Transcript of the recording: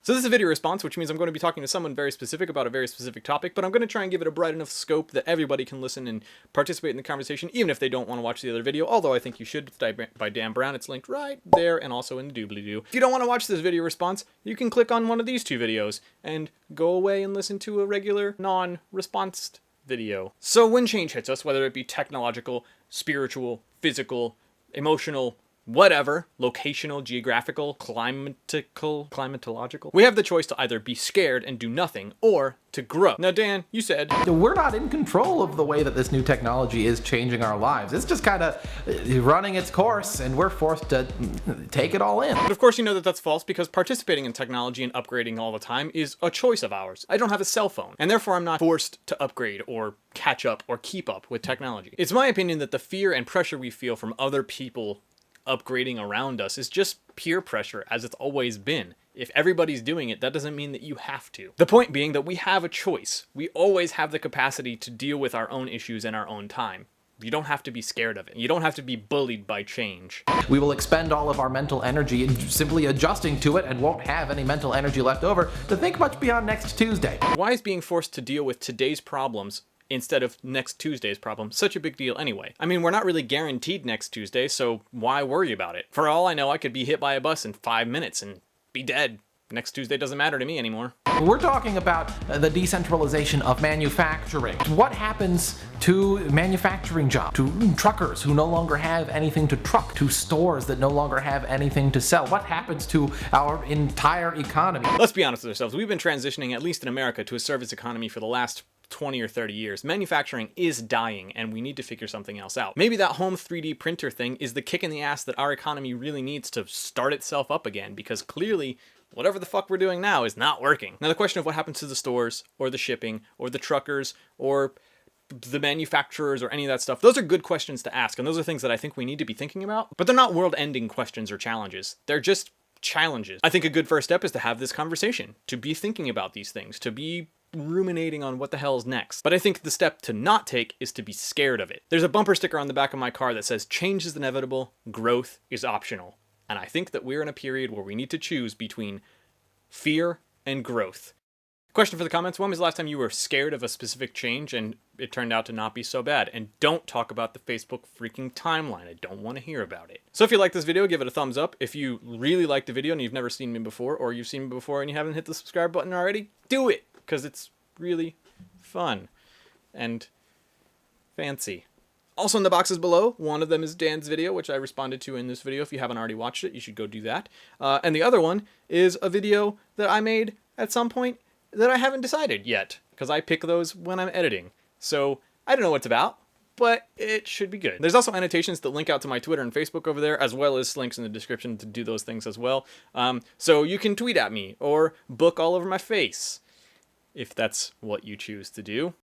So this is a video response, which means I'm going to be talking to someone very specific about a very specific topic, but I'm going to try and give it a broad enough scope that everybody can listen and participate in the conversation, even if they don't want to watch the other video, although I think you should. It's by Dan Brown. It's linked right there and also in the doobly-doo. If you don't want to watch this video response, you can click on one of these two videos and go away and listen to a regular non-response video. So when change hits us, whether it be technological, spiritual, physical, emotional, whatever, locational, geographical, climatological, we have the choice to either be scared and do nothing, or to grow. Now, Dan, you said we're not in control of the way that this new technology is changing our lives. It's just kind of running its course, and we're forced to take it all in. But of course you know that that's false, because participating in technology and upgrading all the time is a choice of ours. I don't have a cell phone, and therefore I'm not forced to upgrade or catch up or keep up with technology. It's my opinion that the fear and pressure we feel from other people upgrading around us is just peer pressure, as it's always been. If everybody's doing it, that doesn't mean that you have to. The point being that we have a choice. We always have the capacity to deal with our own issues in our own time. You don't have to be scared of it. You don't have to be bullied by change. We will expend all of our mental energy in simply adjusting to it and won't have any mental energy left over to think much beyond next Tuesday. Why is being forced to deal with today's problems instead of next Tuesday's problem such a big deal anyway? I mean, we're not really guaranteed next Tuesday, so why worry about it? For all I know, I could be hit by a bus in 5 minutes and be dead. Next Tuesday doesn't matter to me anymore. We're talking about the decentralization of manufacturing. What happens to manufacturing jobs, to truckers who no longer have anything to truck, to stores that no longer have anything to sell? What happens to our entire economy? Let's be honest with ourselves. We've been transitioning, at least in America, to a service economy for the last 20 or 30 years. Manufacturing is dying, and we need to figure something else out. Maybe that home 3D printer thing is the kick in the ass that our economy really needs to start itself up again, because clearly whatever the fuck we're doing now is not working. Now the question of what happens to the stores, or the shipping, or the truckers, or the manufacturers, or any of that stuff, those are good questions to ask, and those are things that I think we need to be thinking about, but they're not world-ending questions or challenges. They're just challenges. I think a good first step is to have this conversation, to be thinking about these things, to be ruminating on what the hell is next. But I think the step to not take is to be scared of it. There's a bumper sticker on the back of my car that says, "Change is inevitable, growth is optional." And I think that we're in a period where we need to choose between fear and growth. Question for the comments: when was the last time you were scared of a specific change and it turned out to not be so bad? And don't talk about the Facebook freaking timeline. I don't want to hear about it. So if you like this video, give it a thumbs up. If you really like the video and you've never seen me before, or you've seen me before and you haven't hit the subscribe button already, do it, because it's really fun and fancy. Also in the boxes below, one of them is Dan's video, which I responded to in this video. If you haven't already watched it, you should go do that. And the other one is a video that I made at some point that I haven't decided yet, because I pick those when I'm editing. So I don't know what it's about, but it should be good. There's also annotations that link out to my Twitter and Facebook over there, as well as links in the description to do those things as well. So you can tweet at me or book all over my face, if that's what you choose to do.